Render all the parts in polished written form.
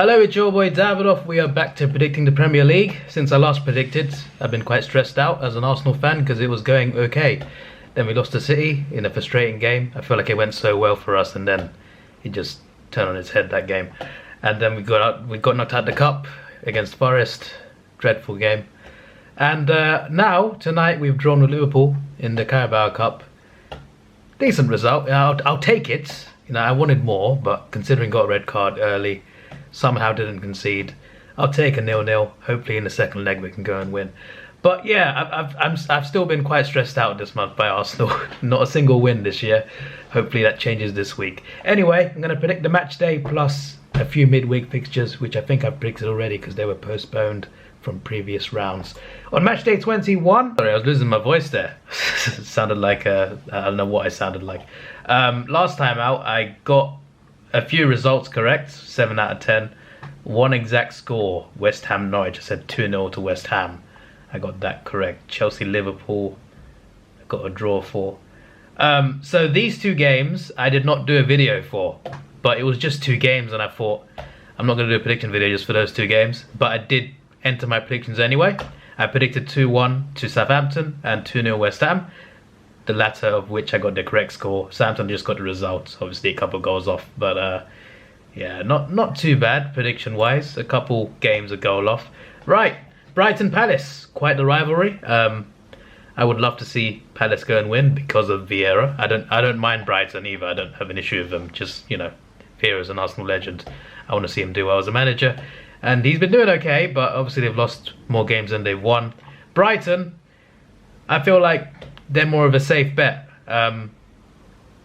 Hello, it's your boy Davidoff. We are back to predicting the Premier League. Since I last predicted, I've been quite stressed out as an Arsenal fan because it was going okay. Then we lost to City in a frustrating game. I feel like it went so well for us, and then it just turned on its head, that game. And then we got knocked out the cup against Forest. Dreadful game. And now tonight we've drawn with Liverpool in the Carabao Cup. Decent result. I'll take it. I wanted more, but considering got a red card early, somehow didn't concede. I'll take a 0-0. Hopefully in the second leg we can go and win. But yeah, I've still been quite stressed out this month by Arsenal. Not a single win this year. Hopefully that changes this week. Anyway, I'm going to predict the match day plus a few midweek fixtures, which I think I've predicted already because they were postponed from previous rounds. On match day 21, sorry, I was losing my voice there. It sounded like I don't know what I sounded like. Last time out, I got a few results correct, 7 out of 10. One exact score, West Ham Norwich. I said 2-0 to West Ham. I got that correct. Chelsea Liverpool, I got a draw for. So these two games I did not do a video for, but it was just two games, and I thought I'm not going to do a prediction video just for those two games. But I did enter my predictions anyway. I predicted 2-1 to Southampton and 2-0 West Ham. The latter of which I got the correct score. Southampton just got the results, obviously a couple of goals off, but yeah, not too bad prediction wise. A couple games a goal off. Right, Brighton Palace, quite the rivalry. I would love to see Palace go and win because of Vieira. I don't mind Brighton either. I don't have an issue with them. Just, Vieira's an Arsenal legend. I want to see him do well as a manager, and he's been doing okay, but obviously they've lost more games than they've won. Brighton, I feel like they're more of a safe bet.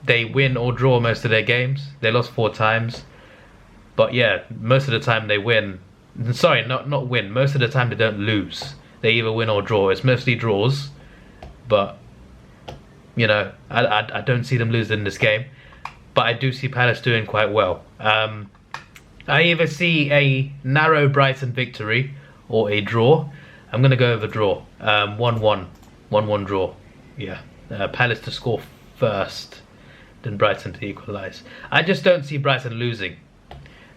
They win or draw most of their games. They lost 4 times, but yeah, most of the time they win. Sorry, not win. Most of the time they don't lose. They either win or draw. It's mostly draws, but I don't see them losing this game. But I do see Palace doing quite well. I either see a narrow Brighton victory or a draw. I'm gonna go with a draw. 1-1 draw. Yeah, Palace to score first, then Brighton to equalise. I just don't see Brighton losing,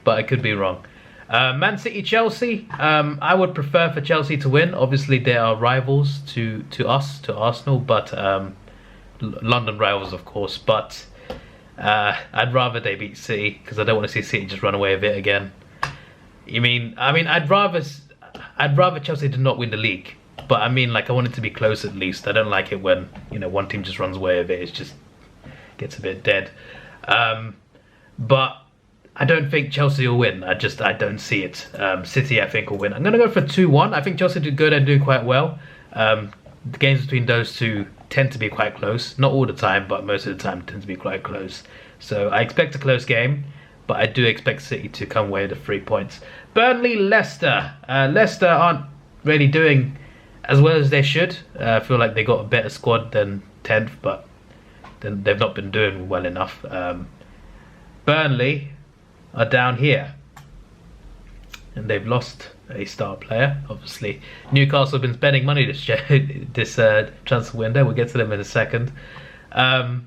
but I could be wrong. Man City Chelsea, I would prefer for Chelsea to win. Obviously they are rivals to us, to Arsenal, but London rivals of course, but I'd rather they beat City because I don't want to see City just run away with it again. I'd rather Chelsea did not win the league, but I want it to be close at least. I don't like it when one team just runs away with it. It just gets a bit dead. But I don't think Chelsea will win. I don't see it. City, I think, will win. I'm going to go for 2-1. I think Chelsea did good and do quite well. The games between those two tend to be quite close. Not all the time, but most of the time tend to be quite close. So I expect a close game, but I do expect City to come away with the 3 points. Burnley Leicester. Leicester aren't really doing as well as they should. I feel like they got a better squad than 10th, but then they've not been doing well enough. Burnley are down here, and they've lost a star player. Obviously, Newcastle have been spending money this transfer window. We'll get to them in a second. I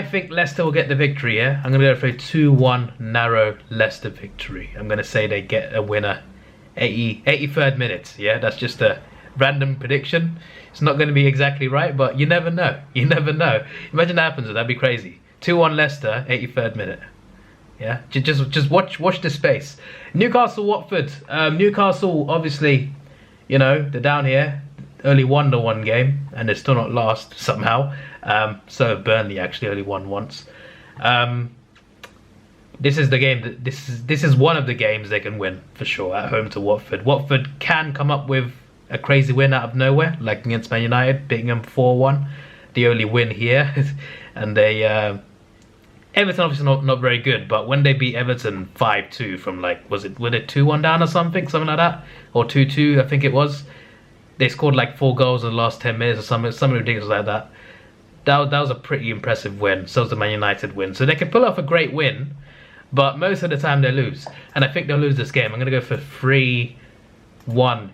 think Leicester will get the victory here. I'm going to go for a 2-1 narrow Leicester victory. I'm going to say they get a winner 83rd minute. Yeah, that's just a random prediction. It's not going to be exactly right, but you never know. You never know. Imagine that happens. That'd be crazy. 2-1 Leicester, 83rd minute. Yeah, just watch the space. Newcastle Watford. Newcastle, obviously, they're down here. Only won the one game, and they're still not last somehow. So Burnley actually only won once. This is the game. This is one of the games they can win for sure at home to Watford. Watford can come up with a crazy win out of nowhere, like against Man United, beating them 4-1. The only win here, and they Everton obviously not very good, but when they beat Everton 5-2 from was it 2-1 down or something like that, or 2-2 I think it was. They scored 4 goals in the last 10 minutes or something ridiculous like that. That was a pretty impressive win. So was the Man United win. So they can pull off a great win, but most of the time they lose. And I think they'll lose this game. I'm going to go for 3-1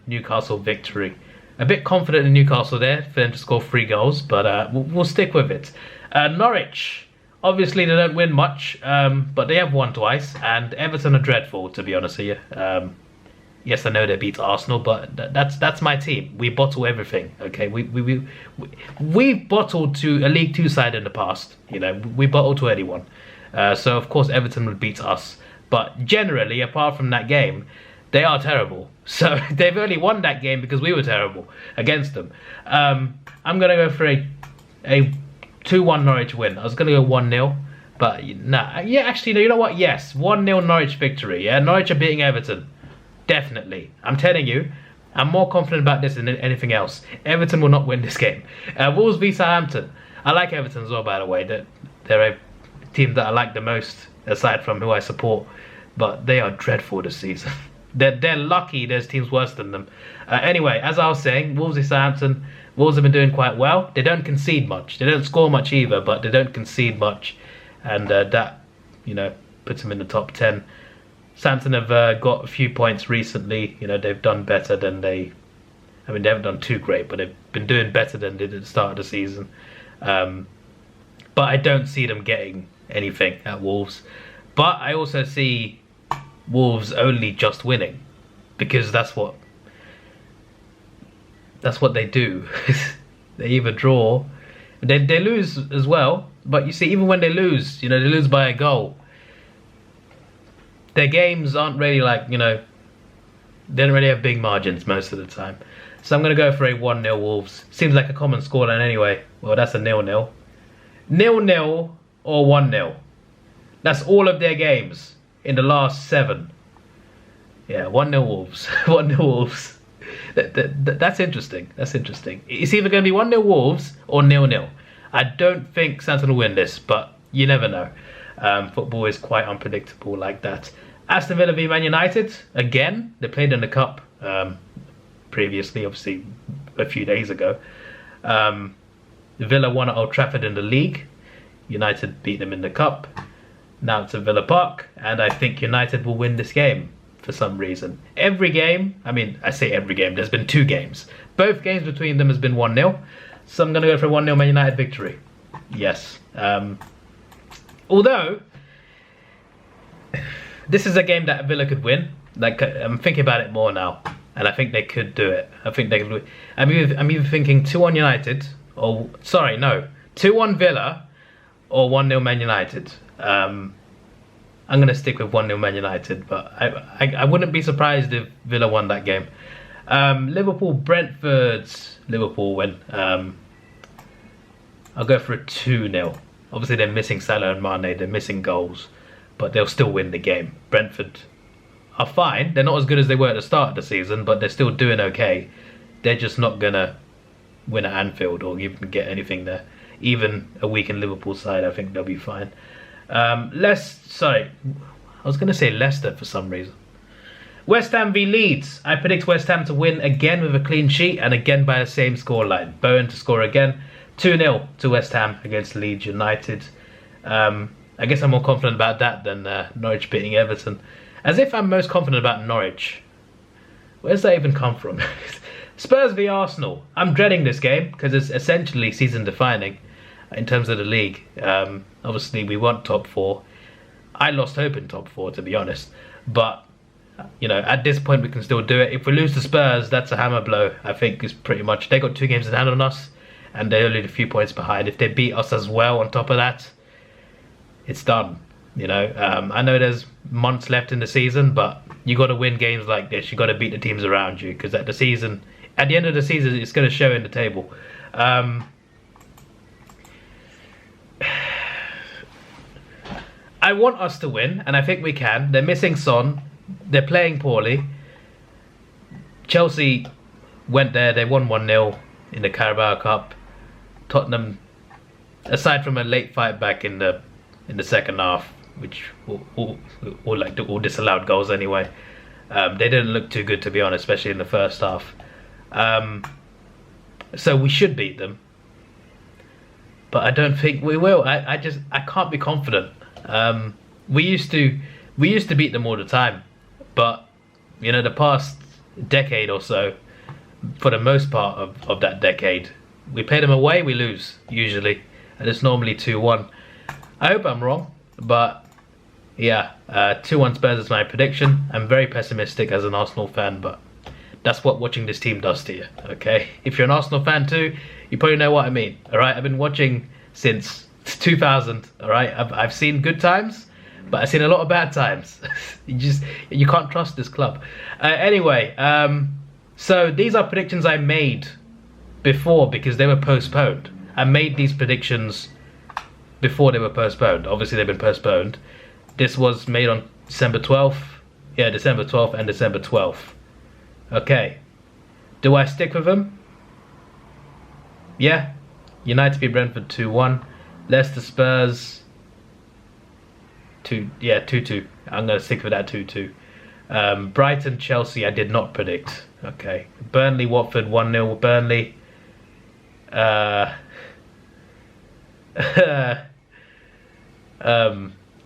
Newcastle victory. A bit confident in Newcastle there for them to score 3 goals, but we'll stick with it. Norwich Obviously, they don't win much, but they have won twice, and Everton are dreadful, to be honest with you. Yes, I know they beat Arsenal, but that's my team. We bottle everything, okay? We bottled to a League Two side in the past. You know, we bottled to anyone. So of course Everton would beat us. But generally, apart from that game, they are terrible. So they've only won that game because we were terrible against them. I'm gonna go for a 2-1 Norwich win. I was gonna go 1-0. But nah, yeah, actually, no, you know what? Yes, 1-0 Norwich victory. Yeah, Norwich are beating Everton. Definitely. I'm telling you, I'm more confident about this than anything else. Everton will not win this game. Wolves v Southampton. I like Everton as well, by the way. They're a team that I like the most, aside from who I support. But they are dreadful this season. They're lucky there's teams worse than them. Anyway, as I was saying, Wolves v Southampton. Wolves have been doing quite well. They don't concede much. They don't score much either, but they don't concede much. And that, you know, puts them in the top 10. Southampton have got a few points recently. You know, they've done better than they haven't done too great, but they've been doing better than they did at the start of the season. But I don't see them getting anything at Wolves. But I also see Wolves only just winning, because that's what they do. They either draw, they lose as well. But you see, even when they lose, you know, they lose by a goal. Their games aren't really like, you know, they don't really have big margins most of the time. So I'm going to go for a 1-0 Wolves. Seems like a common scoreline anyway. Well, that's a 0-0. 0-0 or 1-0. That's all of their games in the last 7. Yeah, 1-0 Wolves. 1-0 Wolves. That's interesting. That's interesting. It's either going to be 1-0 Wolves or 0-0. I don't think Southampton will win this, but you never know. Football is quite unpredictable like that. Aston Villa v Man United. Again, they played in the Cup previously, obviously a few days ago. Villa won at Old Trafford in the league. United beat them in the Cup. Now it's at Villa Park, and I think United will win this game for some reason. Every game, I mean, I say every game, there's been 2 games. Both games between them has been 1-0. So I'm going to go for a 1-0 Man United victory. Yes. Although, this is a game that Villa could win. Like, I'm thinking about it more now, and I think they could do it. I think they could. I'm either thinking 2-1 United, or sorry, no, 2-1 Villa, or 1-0 Man United. I'm gonna stick with 1-0 Man United, but I wouldn't be surprised if Villa won that game. Liverpool Brentford. Liverpool win. I'll go for a 2-0. Obviously, they're missing Salah and Mane. They're missing goals, but they'll still win the game. Brentford are fine. They're not as good as they were at the start of the season, but they're still doing okay. They're just not gonna win at Anfield or even get anything there. Even a weakened Liverpool side, I think they'll be fine. I was gonna say Leicester for some reason. West Ham v Leeds. I predict West Ham to win again with a clean sheet and again by the same scoreline. Bowen to score again. 2-0 to West Ham against Leeds United. I guess I'm more confident about that than Norwich beating Everton. As if I'm most confident about Norwich. Where's that even come from? Spurs v Arsenal. I'm dreading this game because it's essentially season defining in terms of the league. Obviously we want top 4. I lost hope in top 4, to be honest. But, you know, at this point we can still do it. If we lose to Spurs, that's a hammer blow. I think it's pretty much, they got 2 games in hand on us, and they're only a few points behind. If they beat us as well on top of that, it's done. You know, I know there's months left in the season, but you got to win games like this. You got to beat the teams around you, because at the end of the season, it's going to show in the table. I want us to win, and I think we can. They're missing Son. They're playing poorly. Chelsea went there. They won 1-0 in the Carabao Cup. Tottenham, aside from a late fight back in the second half, which all disallowed goals anyway, they didn't look too good, to be honest, especially in the first half. So we should beat them, but I don't think we will. I can't be confident. We used to beat them all the time, but you know, the past decade or so, for the most part of that decade, we play them away, we lose usually, and it's normally 2-1. I hope I'm wrong, but yeah, 2-1 Spurs is my prediction. I'm very pessimistic as an Arsenal fan, but that's what watching this team does to you, okay? If you're an Arsenal fan too, you probably know what I mean, alright? I've been watching since 2000, alright? I've seen good times, but I've seen a lot of bad times. you can't trust this club. Anyway, so these are predictions I made before because they were postponed. I made these predictions before they were postponed. Obviously they've been postponed. This was made on December 12th. Yeah, December 12th and December 12th. Okay. Do I stick with them? Yeah. United beat Brentford 2-1. Leicester Spurs 2-2. I'm going to stick with that 2-2. Brighton Chelsea I did not predict. Okay. Burnley Watford 1-0 Burnley.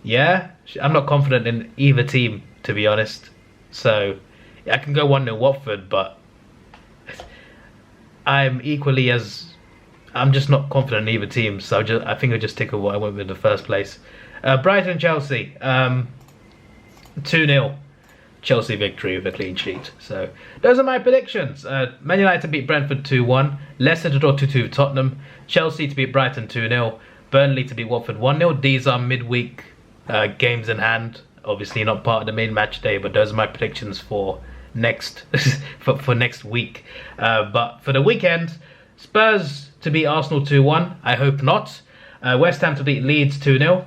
Yeah, I'm not confident in either team, to be honest. So I can go 1-0 Watford, but I'm just not confident in either team. So I think I'll just stick with what I went with in the first place. Brighton Chelsea 2-0 Chelsea victory with a clean sheet. So those are my predictions. Man United beat Brentford 2-1. Leicester to draw 2-2 with Tottenham. Chelsea to beat Brighton 2-0. Burnley to beat Watford 1-0. These are midweek games in hand. Obviously not part of the main match day, but those are my predictions for next for next week. But for the weekend, Spurs to beat Arsenal 2-1. I hope not. West Ham to beat Leeds 2-0.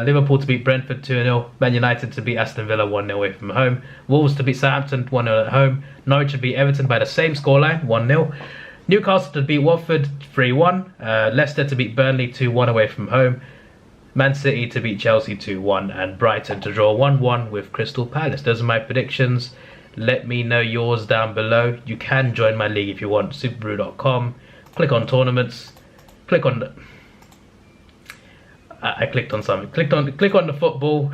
Liverpool to beat Brentford 2-0. Man United to beat Aston Villa 1-0 away from home. Wolves to beat Southampton 1-0 at home. Norwich to beat Everton by the same scoreline 1-0. Newcastle to beat Watford 3-1. Leicester to beat Burnley 2-1 away from home. Man City to beat Chelsea 2-1. And Brighton to draw 1-1 with Crystal Palace. Those are my predictions. Let me know yours down below. You can join my league if you want. Superbrew.com. Click on tournaments. Click on the... I clicked on something. Click on the football.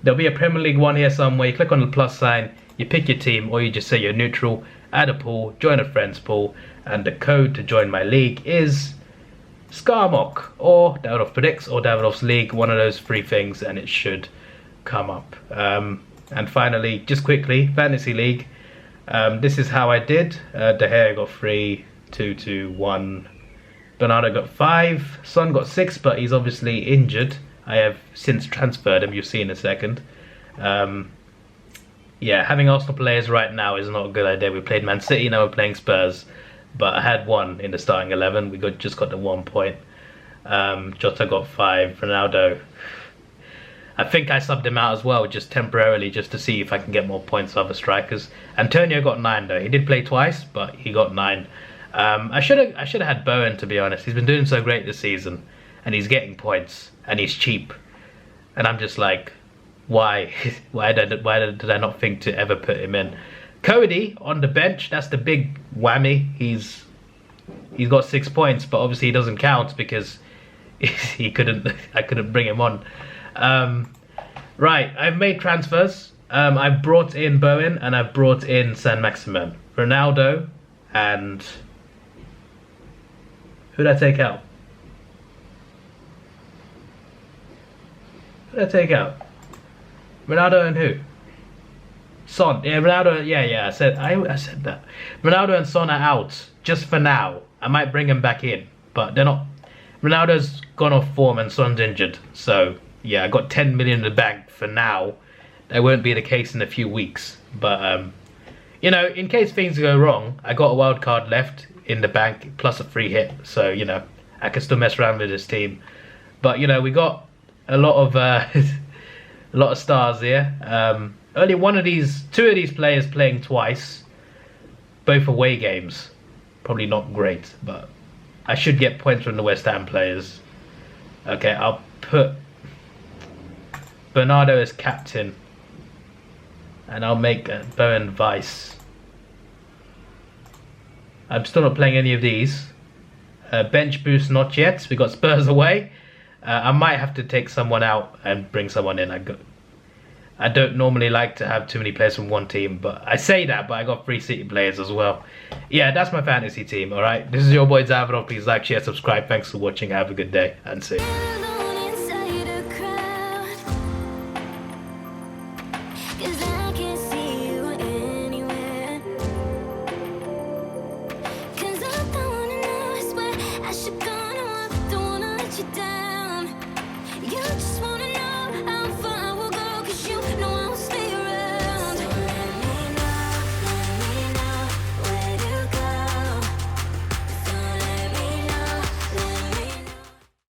There'll be a Premier League one here somewhere. You click on the plus sign. You pick your team, or you just say you're neutral. Add a pool. Join a friend's pool. And the code to join my league is Scarmock or Davidoff Predicts or Davidoff's League. One of those three things, and it should come up. And finally, just quickly, Fantasy League. This is how I did. De Gea got 3, 2, 1. Bernardo got 5. Son got 6, but he's obviously injured. I have since transferred him. You'll see in a second. Yeah, having Arsenal players right now is not a good idea. We played Man City, now we're playing Spurs. But I had 1 in the starting 11. We just got the 1 point. Jota got 5. Ronaldo, I think I subbed him out as well, just temporarily, just to see if I can get more points for other strikers. Antonio got 9 though. He did play twice, but he got 9. I should have had Bowen, to be honest. He's been doing so great this season, and he's getting points, and he's cheap, and I'm just like, why? why did I not think to ever put him in? Cody on the bench. That's the big whammy. He's got 6 points, but obviously he doesn't count because I couldn't bring him on. Right, I've made transfers. I've brought in Bowen and I've brought in Saint-Maximin, Ronaldo, and who did I take out? Who did I take out? Ronaldo and who? Son. Yeah, Ronaldo. Yeah. I said that. Ronaldo and Son are out just for now. I might bring them back in, but they're not. Ronaldo's gone off form and Son's injured. So yeah, I got 10 million in the bank for now. That won't be the case in a few weeks. But you know, in case things go wrong, I got a wild card left in the bank plus a free hit. So you know, I can still mess around with this team. But you know, we got a lot of a lot of stars here. Only two of these players playing twice, both away games. Probably not great, but I should get points from the West Ham players. Okay, I'll put Bernardo as captain, and I'll make Bowen vice. I'm still not playing any of these. Bench boost not yet. We got Spurs away. I might have to take someone out and bring someone in. I don't normally like to have too many players from one team, but I say that, but I got 3 City players as well. Yeah, that's my fantasy team, alright? This is your boy Davidoff. Please like, share, subscribe. Thanks for watching. Have a good day, and see you.